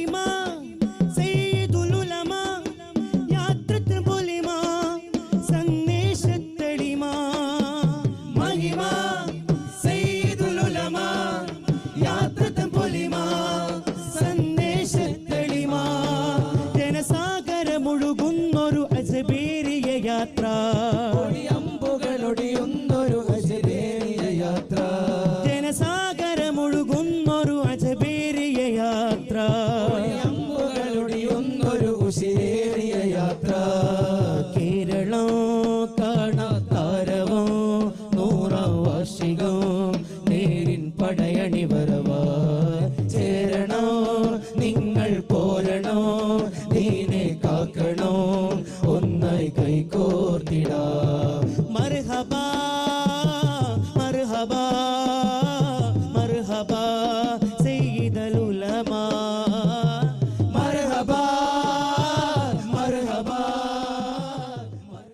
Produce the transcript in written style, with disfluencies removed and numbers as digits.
മഹിമ സയ്യിദുൽ ഉലമ യാത്രത്ത് പൊലിമ സന്ദേശത്തെളിമ മഹിമ സയ്യിദുൽ ഉലമ യാത്രത്ത് പൊലിമ സന്ദേശത്തെളിമ ജനസാഗരമൊഴുകുന്നൊരു അജബേരിയ യാത്ര ഒടിയമ്പുകളൊടിയുന്നൊരു അജബേരിയ യാത്ര ജനസാഗരമൊഴുകുന്നൊരു അജബേരിയ യാത്ര